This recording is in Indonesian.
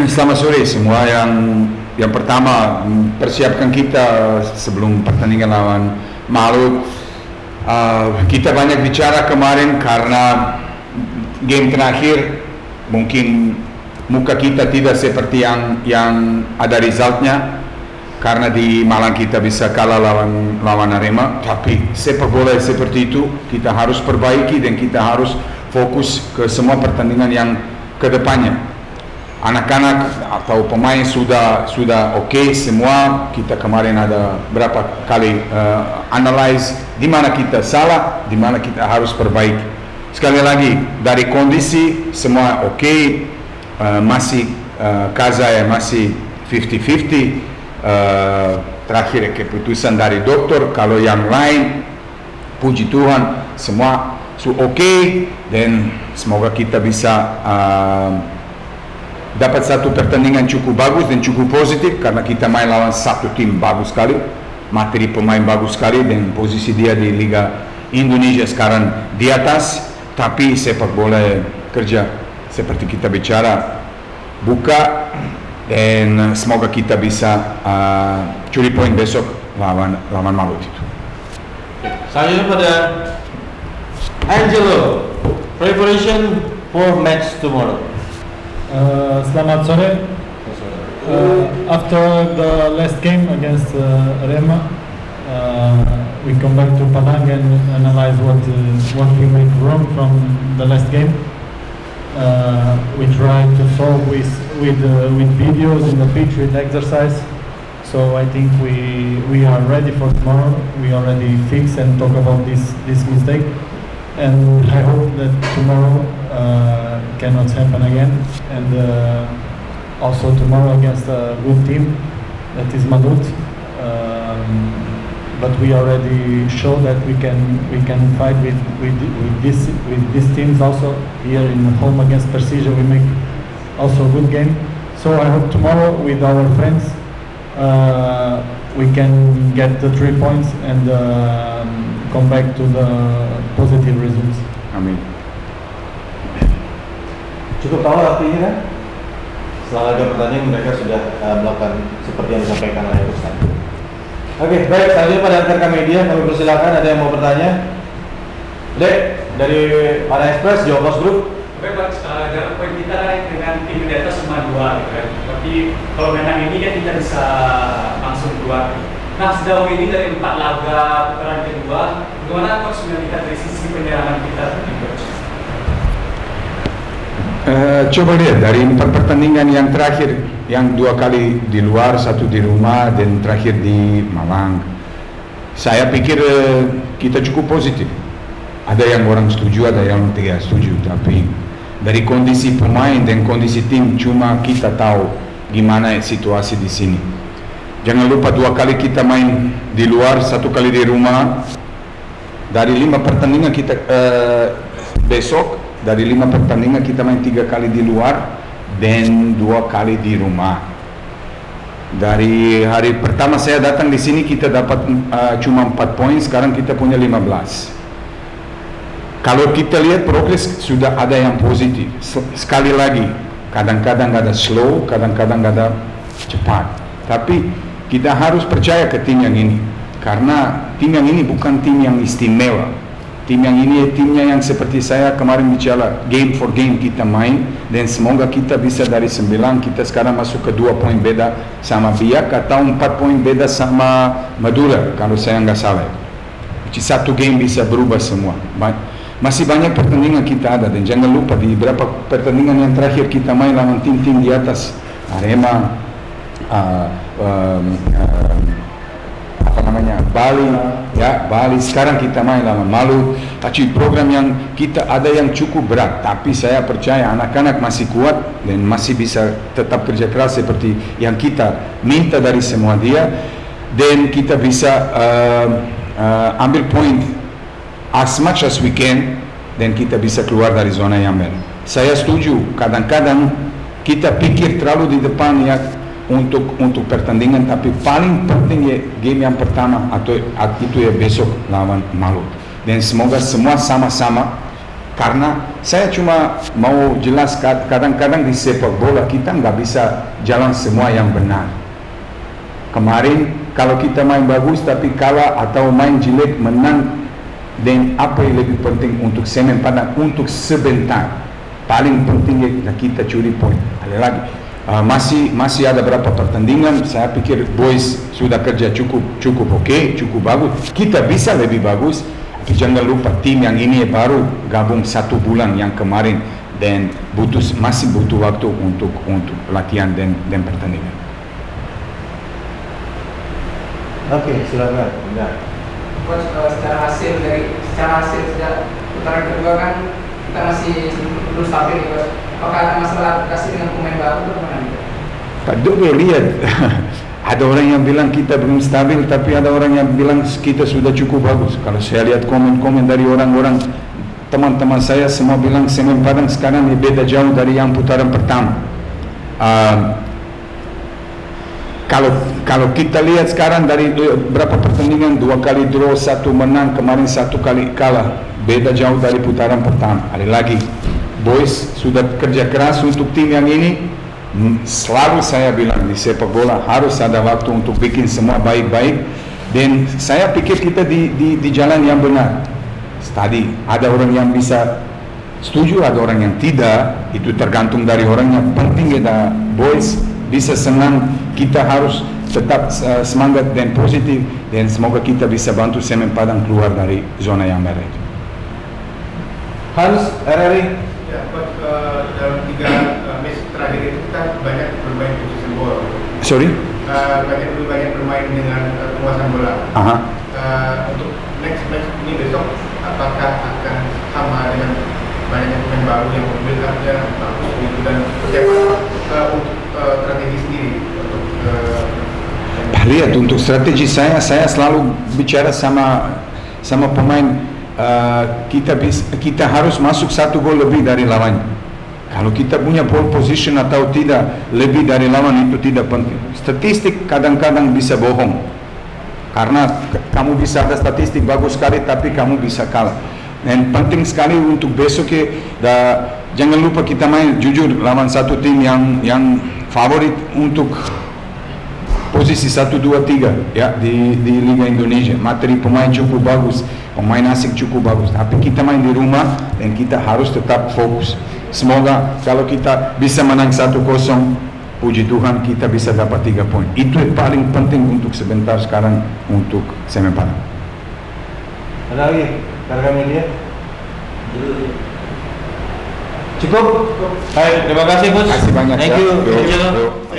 Selamat sore semua. Yang pertama, persiapkan kita sebelum pertandingan lawan Malut. Kita banyak bicara kemarin karena game terakhir mungkin muka kita tidak seperti yang ada resultnya, karena di Malang kita bisa kalah lawan Arema. Tapi sepak bola seperti itu, kita harus perbaiki dan kita harus fokus ke semua pertandingan yang kedepannya. Anak-anak atau pemain sudah oke semua. Kita kemarin ada berapa kali analyze di mana kita salah, di mana kita harus perbaiki. Sekali lagi, dari kondisi semua oke, masih Kaza masih 50-50. Terakhir keputusan dari dokter. Kalau yang lain, puji Tuhan semua oke, dan semoga kita bisa dapat satu pertandingan cukup bagus dan cukup positif, karena kita main lawan satu tim bagus sekali, materi pemain bagus sekali, dan posisi dia di Liga Indonesia sekarang di atas. Tapi sepak bola kerja seperti kita bicara, buka, dan semoga kita bisa curi poin besok lawan Malut itu. Selanjutnya pada Angelo, preparation for match tomorrow. Selamat sore. After the last game against Arema, we come back to Padang and analyze what we made wrong from the last game. We try to solve with videos in the pitch, with exercise. So I think we are ready for tomorrow. We already fix and talk about this mistake, and I hope that tomorrow cannot happen again. And also tomorrow against a good team that is Malut. But we already show that we can fight with these teams also. Here in home against Persija, we make also a good game. So I hope tomorrow with our friends we can get the 3 points and come back to the positive results. Amin. Cukup tahu artinya kan? Setelah laga pertandingan mereka sudah melakukan seperti yang disampaikan oleh Ustaz. Oke, baik. Selanjutnya pada rekan media, kami persilakan, ada yang mau bertanya? Dek, dari Para Express, Jogos Group. Oke Pak, jarak poin kita dengan tim di atas cuma 2 gitu kan. Tapi kalau menang ini kan kita bisa langsung keluar. Nah, sejauh ini dari 4 laga putaran kedua, bagaimana coach melihat dari sisi penyerangan kita seperti coach? Coba lihat dari 4 pertandingan yang terakhir, yang 2 kali di luar, 1 di rumah, dan terakhir di Malang. Saya pikir kita cukup positif. Ada yang orang setuju, ada yang tidak setuju, tapi dari kondisi pemain dan kondisi tim, cuma kita tahu gimana situasi di sini. Jangan lupa 2 kali kita main di luar, 1 kali di rumah. Dari 5 pertandingan kita besok, dari 5 pertandingan kita main 3 kali di luar dan 2 kali di rumah. Dari hari pertama saya datang di sini kita dapat cuma 4 poin, sekarang kita punya 15. Kalau kita lihat progres sudah ada yang positif. Sekali lagi, kadang-kadang ada slow, kadang-kadang ada cepat. Tapi kita harus percaya ke tim yang ini, karena tim yang ini bukan tim yang istimewa. Tim yang ini timnya yang seperti saya kemarin bicara, game for game kita main, dan semoga kita bisa dari 9, kita sekarang masuk ke 2 poin beda sama Biak, atau 4 poin beda sama Madura kalau saya nggak salah. Satu game bisa berubah semua. Masih banyak pertandingan kita ada, dan jangan lupa di beberapa pertandingan yang terakhir kita main lawan tim-tim di atas, Arema, Bali. Sekarang kita main lawan Malut. Program yang kita ada yang cukup berat, tapi saya percaya anak-anak masih kuat dan masih bisa tetap kerja keras seperti yang kita minta dari semua dia, dan kita bisa ambil poin as much as we can, dan kita bisa keluar dari zona yang merah. Saya setuju, kadang-kadang kita pikir terlalu di depan ya untuk pertandingan, tapi paling penting ya game yang pertama atau itu ya besok lawan Malut. Dan semoga semua sama-sama Karena saya cuma mau jelas, kadang-kadang di sepak bola kita nggak bisa jalan semua yang benar. Kemarin kalau kita main bagus tapi kalah atau main jelek menang, dan apa yang lebih penting untuk Semen Padang untuk sebentar, paling penting kita curi poin. Ada lagi, masih ada berapa pertandingan. Saya pikir boys sudah kerja cukup oke, cukup bagus. Kita bisa lebih bagus. Jangan lupa tim yang ini baru gabung 1 bulan yang kemarin, dan masih butuh waktu untuk latihan dan pertandingan. Oke, silakan. Enggak. Coach, secara hasil sejak putaran kedua kan kita masih belum stabil nih, Coach. Apakah ada masalah adaptasi dengan pemain baru atau bagaimana? Pak Dodo lihat, ada orang yang bilang kita belum stabil, tapi ada orang yang bilang kita sudah cukup bagus. Kalau saya lihat komen-komen dari orang-orang, teman-teman saya semua bilang Semen Padang sekarang beda jauh dari yang putaran pertama. Kalau kita lihat sekarang dari berapa pertandingan, 2 kali draw, 1 menang, kemarin 1 kali kalah, beda jauh dari putaran pertama. Ada lagi, boys sudah kerja keras untuk tim yang ini. Selalu saya bilang di sepak bola harus ada waktu untuk bikin semua baik-baik, dan saya pikir kita di jalan yang benar. Tadi ada orang yang bisa setuju, ada orang yang tidak, itu tergantung dari orangnya. Penting kita boys bisa senang, kita harus tetap semangat dan positif, dan semoga kita bisa bantu Semen Padang keluar dari zona yang merah itu. Hans, RRI. Ya, Coach, dalam 3 match terakhir itu kita banyak bermain posisi bola. Sorry? Banyak bermain dengan penguasaan bola. Untuk next match ini besok, apakah akan sama dengan banyaknya pemain baru yang mobilnya bagus gitu, dan bagaimana untuk strategi sendiri untuk lihat untuk strategi saya selalu bicara sama pemain. Kita harus masuk 1 gol lebih dari lawan. Kalau kita punya pole position atau tidak lebih dari lawan itu tidak penting. Statistik kadang-kadang bisa bohong, karena kamu bisa ada statistik bagus sekali tapi kamu bisa kalah. Dan penting sekali untuk besok jangan lupa kita main jujur lawan 1 tim yang favorit untuk posisi 1, 2, 3 ya di Liga Indonesia. Materi pemain cukup bagus, pemain asing cukup bagus, tapi kita main di rumah dan kita harus tetap fokus. Semoga kalau kita bisa menang 1-0, puji Tuhan kita bisa dapat 3 poin. Itu yang paling penting untuk sebentar sekarang untuk Semen Padang. Ada lagi rekan media? Cukup? Baik, terima kasih, Coach. Terima kasih banyak. Thank you. Yo.